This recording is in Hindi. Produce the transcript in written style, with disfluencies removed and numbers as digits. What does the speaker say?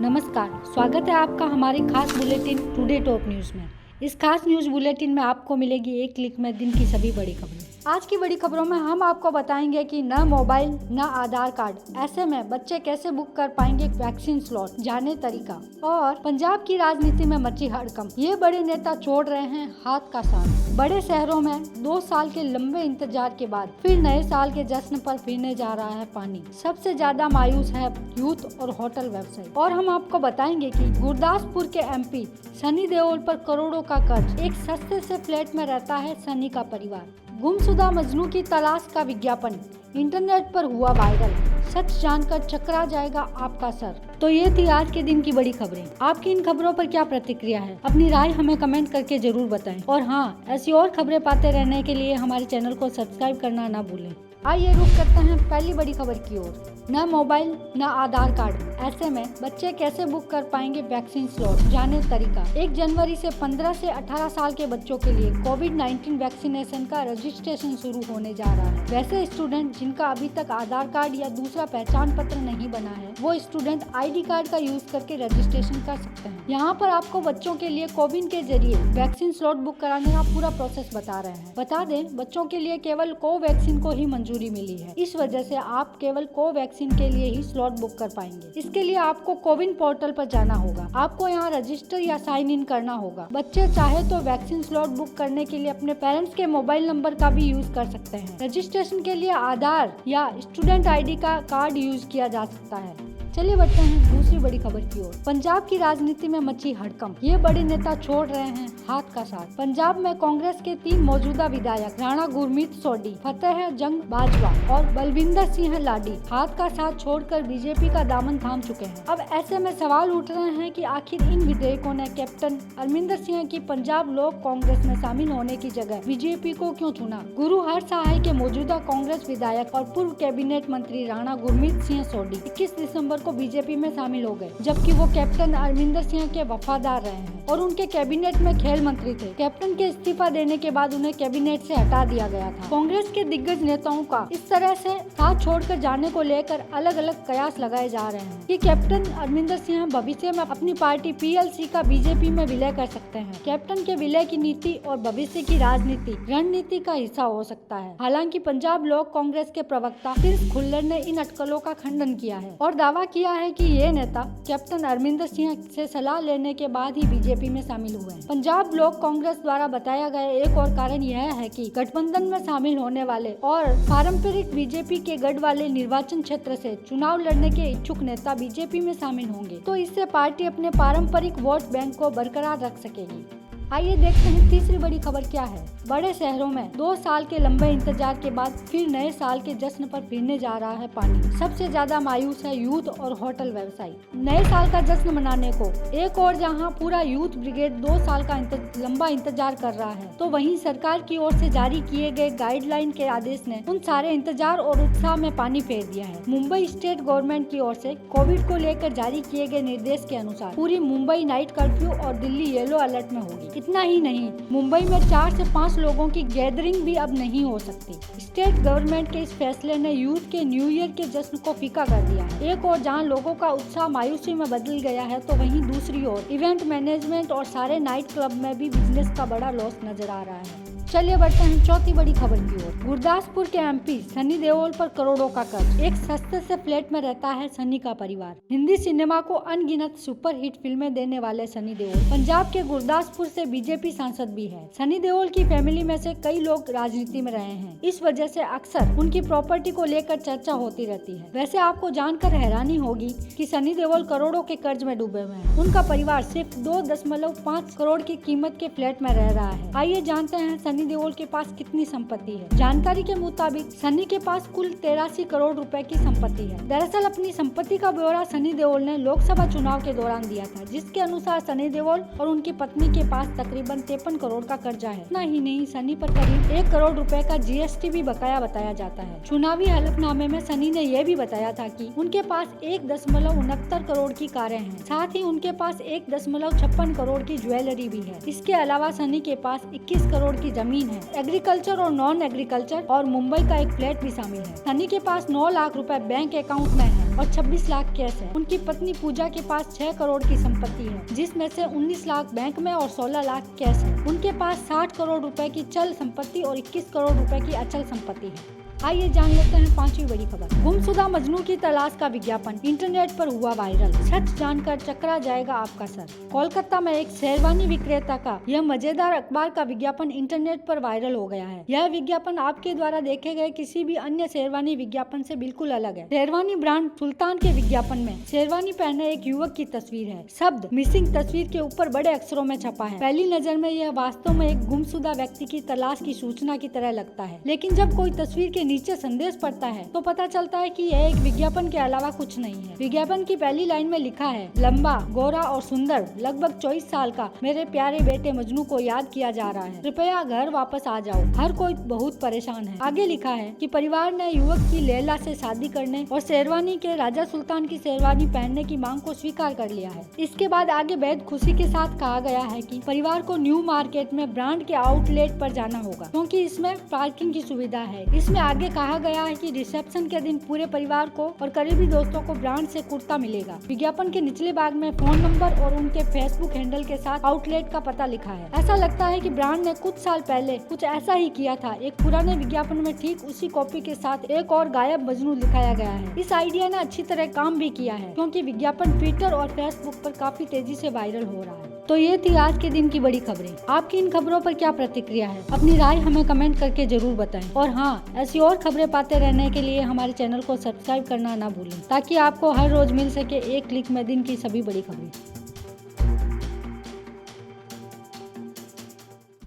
नमस्कार, स्वागत है आपका हमारे खास बुलेटिन टुडे टॉप न्यूज़ में। इस खास न्यूज़ बुलेटिन में आपको मिलेगी एक क्लिक में दिन की सभी बड़ी खबरें। आज की बड़ी खबरों में हम आपको बताएंगे कि न मोबाइल न आधार कार्ड, ऐसे में बच्चे कैसे बुक कर पाएंगे वैक्सीन स्लॉट, जाने तरीका। और पंजाब की राजनीति में मची हड़कंप, ये बड़े नेता छोड़ रहे हैं हाथ का साथ। बड़े शहरों में 2 साल के लंबे इंतजार के बाद फिर नए साल के जश्न पर फिरने जा रहा है पानी। सबसे ज्यादा मायूस है यूथ और होटल व्यवसायी। और हम आपको बताएंगे कि गुरदासपुर के MP सनी देओल पर करोड़ों का कर्ज, एक सस्ते से फ्लैट में रहता है सनी का परिवार। गुमशुदा मजनू की तलाश का विज्ञापन इंटरनेट पर हुआ वायरल, सच जानकर चकरा जाएगा आपका सर। तो ये थी आज के दिन की बड़ी खबरें। आपकी इन खबरों पर क्या प्रतिक्रिया है? अपनी राय हमें कमेंट करके जरूर बताएं। और हाँ, ऐसी और खबरें पाते रहने के लिए हमारे चैनल को सब्सक्राइब करना ना भूलें। आइए रुक करते हैं पहली बड़ी खबर की ओर। न मोबाइल न आधार कार्ड, ऐसे में बच्चे कैसे बुक कर पाएंगे वैक्सीन स्लॉट, जाने तरीका। 1 जनवरी से 15 से 18 साल के बच्चों के लिए कोविड-19 वैक्सीनेशन का रजिस्ट्रेशन शुरू होने जा रहा है। वैसे स्टूडेंट जिनका अभी तक आधार कार्ड या दूसरा पहचान पत्र नहीं बना है, वो स्टूडेंट ID कार्ड का यूज करके रजिस्ट्रेशन कर सकते हैं। यहाँ पर आपको बच्चों के लिए कोविन के जरिए वैक्सीन स्लॉट बुक कराने का पूरा प्रोसेस बता रहे हैं। बता दें, बच्चों के लिए केवल कोवैक्सीन को ही मंजूरी मिली है। इस वजह से आप केवल कोवैक्सीन के लिए ही स्लॉट बुक कर पाएंगे। इसके लिए आपको कोविन पोर्टल पर जाना होगा। आपको यहाँ रजिस्टर या साइन इन करना होगा। बच्चे चाहे तो वैक्सीन स्लॉट बुक करने के लिए अपने पेरेंट्स के मोबाइल नंबर का भी यूज कर सकते हैं। रजिस्ट्रेशन के लिए आधार या स्टूडेंट ID का कार्ड यूज किया जा सकता है। चलिए बढ़ते हैं दूसरी बड़ी खबर की ओर। पंजाब की राजनीति में मची हड़कंप, ये बड़े नेता छोड़ रहे हैं हाथ का साथ। पंजाब में कांग्रेस के 3 मौजूदा विधायक राणा गुरमीत सोढी, फतेह जंग बाजवा और बलविंदर सिंह लाडी हाथ का साथ छोड़कर बीजेपी का दामन थाम चुके हैं। अब ऐसे में सवाल उठ रहे हैं कि आखिर इन विधायकों ने कैप्टन अमरिंदर सिंह की पंजाब लोक कांग्रेस में शामिल होने की जगह बीजेपी को क्यों चुना। गुरु हरसहाय के मौजूदा कांग्रेस विधायक और पूर्व कैबिनेट मंत्री राणा गुरमीत सिंह सोढी 21 दिसंबर को बीजेपी में शामिल हो गए, जबकि वो कैप्टन अमरिंदर सिंह के वफादार रहे हैं और उनके कैबिनेट में खेल मंत्री थे। कैप्टन के इस्तीफा देने के बाद उन्हें कैबिनेट से हटा दिया गया था। कांग्रेस के दिग्गज नेताओं का इस तरह से साथ छोड़कर जाने को लेकर अलग अलग कयास लगाए जा रहे हैं कि कैप्टन अमरिंदर सिंह भविष्य में अपनी पार्टी PLC का बीजेपी में विलय कर सकते हैं। कैप्टन के विलय की नीति और भविष्य की राजनीति रणनीति का हिस्सा हो सकता है। हालांकि पंजाब लोक कांग्रेस के प्रवक्ता तीर्थ खुल्लर ने इन अटकलों का खंडन किया है और दावा किया है कि ये नेता कैप्टन अमरिंदर सिंह से सलाह लेने के बाद ही बीजेपी में शामिल हुए हैं। पंजाब लोक कांग्रेस द्वारा बताया गया एक और कारण यह है कि गठबंधन में शामिल होने वाले और पारंपरिक बीजेपी के गढ़ वाले निर्वाचन क्षेत्र से चुनाव लड़ने के इच्छुक नेता बीजेपी में शामिल होंगे, तो इससे पार्टी अपने पारंपरिक वोट बैंक को बरकरार रख सकेगी। आइए देखते हैं तीसरी बड़ी खबर क्या है। बड़े शहरों में 2 साल के लंबे इंतजार के बाद फिर नए साल के जश्न पर फिरने जा रहा है पानी। सबसे ज्यादा मायूस है यूथ और होटल व्यवसायी। नए साल का जश्न मनाने को एक और जहां पूरा यूथ ब्रिगेड 2 साल का लंबा इंतजार कर रहा है, तो वहीं सरकार की ओर से जारी किए गए गाइडलाइन के आदेश ने उन सारे इंतजार और उत्साह में पानी फेर दिया है। मुंबई स्टेट गवर्नमेंट की ओर से कोविड को लेकर जारी किए गए निर्देश के अनुसार पूरी मुंबई नाइट कर्फ्यू और दिल्ली येलो अलर्ट में होगी। इतना ही नहीं, मुंबई में 4 से 5 लोगों की गैदरिंग भी अब नहीं हो सकती। स्टेट गवर्नमेंट के इस फैसले ने यूथ के न्यू ईयर के जश्न को फीका कर दिया है। एक और जहां लोगों का उत्साह मायूसी में बदल गया है, तो वहीं दूसरी ओर इवेंट मैनेजमेंट और सारे नाइट क्लब में भी बिजनेस का बड़ा लॉस नजर आ रहा है। चलिए बढ़ते हैं चौथी बड़ी खबर की ओर। गुरदासपुर के MP सनी देओल पर करोड़ों का कर्ज, एक सस्ते से फ्लैट में रहता है सनी का परिवार। हिंदी सिनेमा को अनगिनत सुपरहिट फिल्में देने वाले सनी देओल पंजाब के गुरदासपुर से बीजेपी सांसद भी है। सनी देओल की फैमिली में से कई लोग राजनीति में रहे हैं, इस वजह से अक्सर उनकी प्रॉपर्टी को लेकर चर्चा होती रहती है। वैसे आपको जानकर हैरानी होगी कि सनी देओल करोड़ों के कर्ज में डूबे हुए हैं। उनका परिवार सिर्फ 2.5 करोड़ की कीमत के फ्लैट में रह रहा है। आइए जानते हैं सनी देओल के पास कितनी संपत्ति है। जानकारी के मुताबिक सनी के पास कुल 83 करोड़ रुपए की संपत्ति है। दरअसल अपनी संपत्ति का ब्यौरा सनी देओल ने लोकसभा चुनाव के दौरान दिया था, जिसके अनुसार सनी देओल और उनकी पत्नी के पास तकरीबन 53 करोड़ का कर्जा है। इतना ही नहीं, सनी पर करीब 1 करोड़ रुपए का GST भी बकाया बताया जाता है। चुनावी हलफनामे में सनी ने यह भी बताया था कि उनके पास 1.69 करोड़ की कारें हैं, साथ ही उनके पास 1.56 करोड़ की ज्वेलरी भी है। इसके अलावा सनी के पास 21 करोड़ की जमीन जमीन है, एग्रीकल्चर और नॉन एग्रीकल्चर, और मुंबई का एक फ्लैट भी शामिल है। सनी के पास 9 लाख रुपए बैंक अकाउंट में है और 26 लाख कैश है। उनकी पत्नी पूजा के पास 6 करोड़ की संपत्ति है, जिसमें से 19 लाख बैंक में और 16 लाख कैश है। उनके पास 60 करोड़ रुपए की चल संपत्ति और 21 करोड़ रुपए की अचल संपत्ति है। आइए जान लेते हैं 5वीं बड़ी खबर। गुमशुदा मजनू की तलाश का विज्ञापन इंटरनेट पर हुआ वायरल, सच जानकर चकरा जाएगा आपका सर। कोलकाता में एक शेरवानी विक्रेता का यह मजेदार अखबार का विज्ञापन इंटरनेट पर वायरल हो गया है। यह विज्ञापन आपके द्वारा देखे गए किसी भी अन्य शेरवानी विज्ञापन से बिल्कुल अलग है। शेरवानी ब्रांड सुल्तान के विज्ञापन में शेरवानी पहने एक युवक की तस्वीर है। शब्द मिसिंग तस्वीर के ऊपर बड़े अक्षरों में छपा है। पहली नजर में यह वास्तव में एक गुमशुदा व्यक्ति की तलाश की सूचना की तरह लगता है, लेकिन जब कोई तस्वीर के नीचे संदेश पड़ता है तो पता चलता है कि यह एक विज्ञापन के अलावा कुछ नहीं है। विज्ञापन की पहली लाइन में लिखा है, लंबा, गोरा और सुंदर, लगभग 24 साल का मेरे प्यारे बेटे मजनू को याद किया जा रहा है। कृपया घर वापस आ जाओ, हर कोई बहुत परेशान है। आगे लिखा है कि परिवार ने युवक की लैला से शादी करने और शेरवानी के राजा सुल्तान की शेरवानी पहनने की मांग को स्वीकार कर लिया है। इसके बाद आगे बेहद खुशी के साथ कहा गया है कि परिवार को न्यू मार्केट में ब्रांड के आउटलेट पर जाना होगा, क्योंकि इसमें पार्किंग की सुविधा है। इसमें आगे कहा गया है कि रिसेप्शन के दिन पूरे परिवार को और करीबी दोस्तों को ब्रांड से कुर्ता मिलेगा। विज्ञापन के निचले भाग में फोन नंबर और उनके फेसबुक हैंडल के साथ आउटलेट का पता लिखा है। ऐसा लगता है कि ब्रांड ने कुछ साल पहले कुछ ऐसा ही किया था। एक पुराने विज्ञापन में ठीक उसी कॉपी के साथ एक और गायब मजनू दिखाया गया है। इस आइडिया ने अच्छी तरह काम भी किया है, क्योंकि विज्ञापन ट्विटर और फेसबुक पर काफी तेजी से वायरल हो रहा है। तो ये थी आज के दिन की बड़ी खबरें। आपकी इन खबरों पर क्या प्रतिक्रिया है? अपनी राय हमें कमेंट करके जरूर बताएं। और हाँ, ऐसी और खबरें पाते रहने के लिए हमारे चैनल को सब्सक्राइब करना ना भूलें, ताकि आपको हर रोज मिल सके एक क्लिक में दिन की सभी बड़ी खबरें।